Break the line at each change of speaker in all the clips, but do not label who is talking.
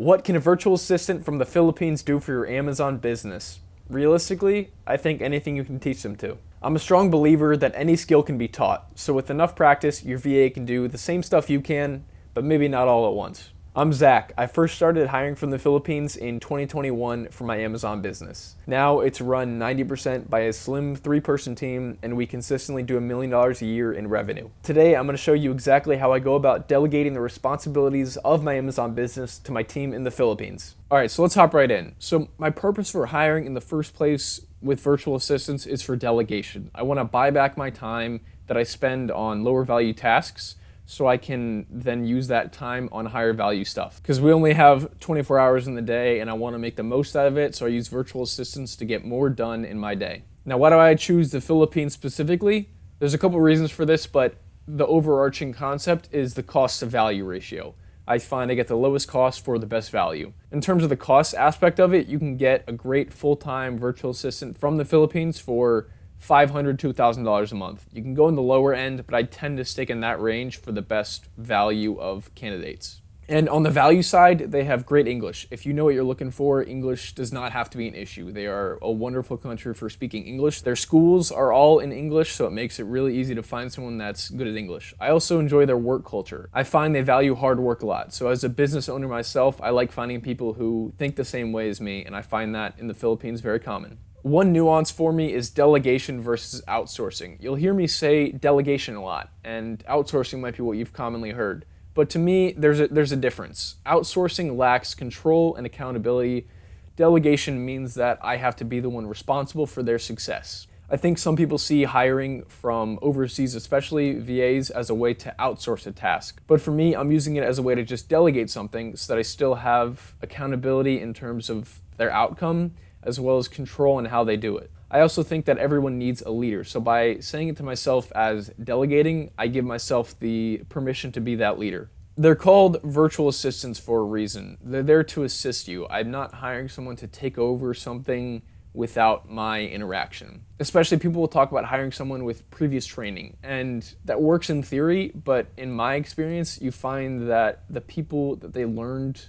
What can a virtual assistant from the Philippines do for your Amazon business? Realistically, I think anything you can teach them to. I'm a strong believer that any skill can be taught, so with enough practice, your VA can do the same stuff you can, but maybe not all at once. I'm Zach. I first started hiring from the Philippines in 2021 for my Amazon business. Now it's run 90% by a slim 3-person team, and we consistently do $1 million a year in revenue. Today, I'm going to show you exactly how I go about delegating the responsibilities of my Amazon business to my team in the Philippines. All right, so let's hop right in. So my purpose for hiring in the first place with virtual assistants is for delegation. I want to buy back my time that I spend on lower value tasks, so I can then use that time on higher value stuff. Because we only have 24 hours in the day and I want to make the most out of it, so I use virtual assistants to get more done in my day. Now, why do I choose the Philippines specifically? There's a couple reasons for this, but the overarching concept is the cost to value ratio. I find I get the lowest cost for the best value. In terms of the cost aspect of it, you can get a great full-time virtual assistant from the Philippines for $500 to $1,000 a month. You can go in the lower end, but I tend to stick in that range for the best value of candidates. And on the value side, they have great English. If you know what you're looking for, English does not have to be an issue. They are a wonderful country for speaking English. Their schools are all in English, so it makes it really easy to find someone that's good at English. I also enjoy their work culture. I find they value hard work a lot. So as a business owner myself, I like finding people who think the same way as me, and I find that in the Philippines very common. One nuance for me is delegation versus outsourcing. You'll hear me say delegation a lot, and outsourcing might be what you've commonly heard. But to me, there's a difference. Outsourcing lacks control and accountability. Delegation means that I have to be the one responsible for their success. I think some people see hiring from overseas, especially VAs, as a way to outsource a task. But for me, I'm using it as a way to just delegate something so that I still have accountability in terms of their outcome, as well as control in how they do it. I also think that everyone needs a leader, so by saying it to myself as delegating, I give myself the permission to be that leader. They're called virtual assistants for a reason. They're there to assist you. I'm not hiring someone to take over something without my interaction. Especially people will talk about hiring someone with previous training, and that works in theory, but in my experience, you find that the people that they learned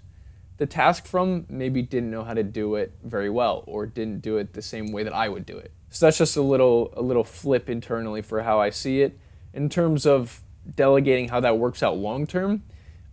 the task from maybe didn't know how to do it very well, or didn't do it the same way that I would do it. So that's just a little flip internally for how I see it. In terms of delegating how that works out long term,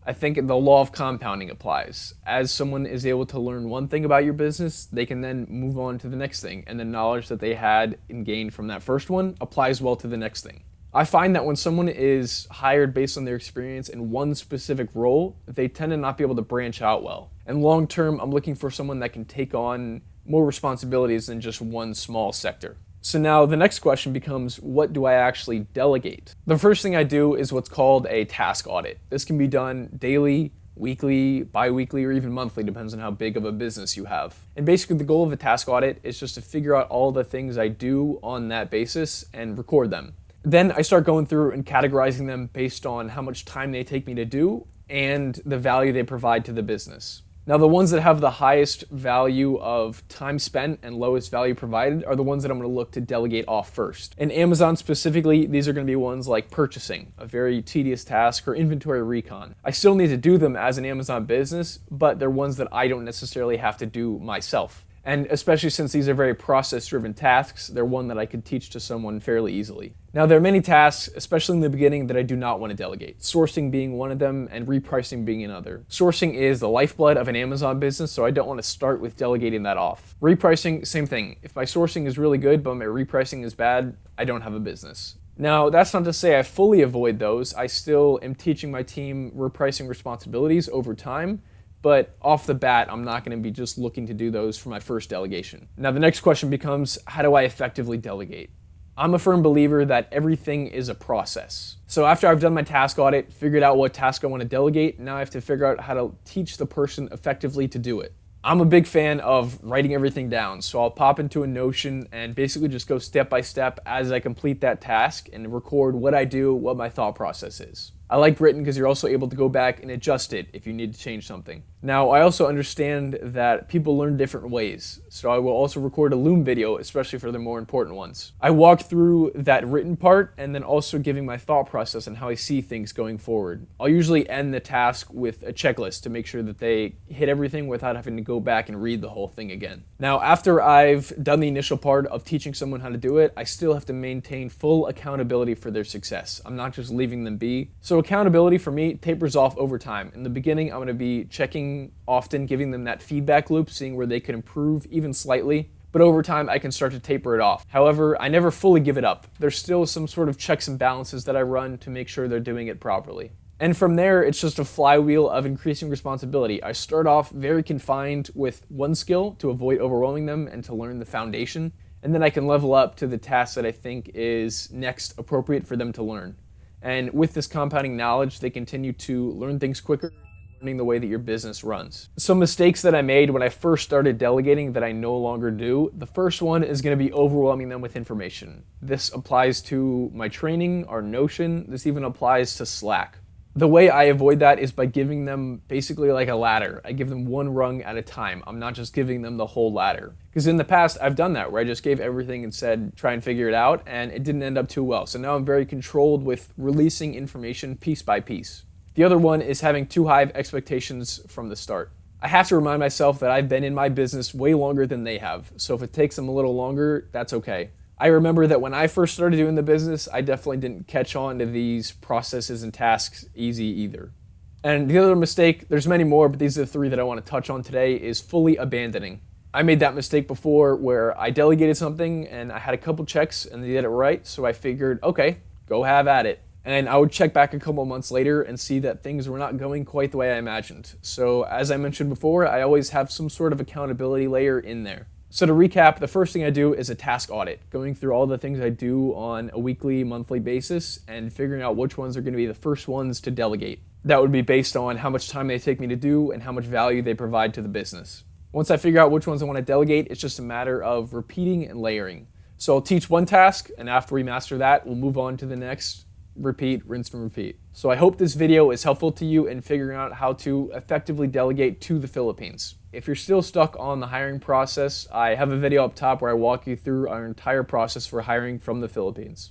I think the law of compounding applies. As someone is able to learn one thing about your business, they can then move on to the next thing, and the knowledge that they had and gained from that first one applies well to the next thing. I find that when someone is hired based on their experience in one specific role, they tend to not be able to branch out well. And long term, I'm looking for someone that can take on more responsibilities than just one small sector. So now the next question becomes, what do I actually delegate? The first thing I do is what's called a task audit. This can be done daily, weekly, bi-weekly, or even monthly, depends on how big of a business you have. And basically the goal of a task audit is just to figure out all the things I do on that basis and record them. Then I start going through and categorizing them based on how much time they take me to do and the value they provide to the business. Now, the ones that have the highest value of time spent and lowest value provided are the ones that I'm going to look to delegate off first. In Amazon specifically, these are going to be ones like purchasing, a very tedious task, or inventory recon. I still need to do them as an Amazon business, but they're ones that I don't necessarily have to do myself. And especially since these are very process-driven tasks, they're one that I could teach to someone fairly easily. Now, there are many tasks, especially in the beginning, that I do not want to delegate. Sourcing being one of them, and repricing being another. Sourcing is the lifeblood of an Amazon business, so I don't want to start with delegating that off. Repricing, same thing. If my sourcing is really good, but my repricing is bad, I don't have a business. Now, that's not to say I fully avoid those. I still am teaching my team repricing responsibilities over time, but off the bat, I'm not going to be just looking to do those for my first delegation. Now, the next question becomes, how do I effectively delegate? I'm a firm believer that everything is a process. So after I've done my task audit, figured out what task I want to delegate, now I have to figure out how to teach the person effectively to do it. I'm a big fan of writing everything down, so I'll pop into a Notion and basically just go step by step as I complete that task and record what I do, what my thought process is. I like written because you're also able to go back and adjust it if you need to change something. Now, I also understand that people learn different ways, so I will also record a Loom video, especially for the more important ones. I walk through that written part and then also giving my thought process on how I see things going forward. I'll usually end the task with a checklist to make sure that they hit everything without having to go back and read the whole thing again. Now, after I've done the initial part of teaching someone how to do it, I still have to maintain full accountability for their success. I'm not just leaving them be. So accountability for me tapers off over time. In the beginning, I'm going to be checking often, giving them that feedback loop, seeing where they can improve even slightly. But over time, I can start to taper it off. However, I never fully give it up. There's still some sort of checks and balances that I run to make sure they're doing it properly. And from there, it's just a flywheel of increasing responsibility. I start off very confined with one skill to avoid overwhelming them and to learn the foundation. And then I can level up to the task that I think is next appropriate for them to learn. And with this compounding knowledge, they continue to learn things quicker, learning the way that your business runs. Some mistakes that I made when I first started delegating that I no longer do. The first one is going to be overwhelming them with information. This applies to my training, our Notion. This even applies to Slack. The way I avoid that is by giving them basically like a ladder. I give them one rung at a time. I'm not just giving them the whole ladder. Because in the past, I've done that where I just gave everything and said, try and figure it out, and it didn't end up too well. So now I'm very controlled with releasing information piece by piece. The other one is having too high of expectations from the start. I have to remind myself that I've been in my business way longer than they have. So if it takes them a little longer, that's okay. I remember that when I first started doing the business, I definitely didn't catch on to these processes and tasks easy either. And the other mistake, there's many more, but these are the three that I want to touch on today, is fully abandoning. I made that mistake before where I delegated something and I had a couple checks and they did it right, so I figured, okay, go have at it. And I would check back a couple months later and see that things were not going quite the way I imagined. So as I mentioned before, I always have some sort of accountability layer in there. So to recap, the first thing I do is a task audit, going through all the things I do on a weekly, monthly basis and figuring out which ones are going to be the first ones to delegate. That would be based on how much time they take me to do and how much value they provide to the business. Once I figure out which ones I want to delegate, it's just a matter of repeating and layering. So I'll teach one task, and after we master that, we'll move on to the next. Repeat, rinse, and repeat. So I hope this video is helpful to you in figuring out how to effectively delegate to the Philippines. If you're still stuck on the hiring process, I have a video up top where I walk you through our entire process for hiring from the Philippines.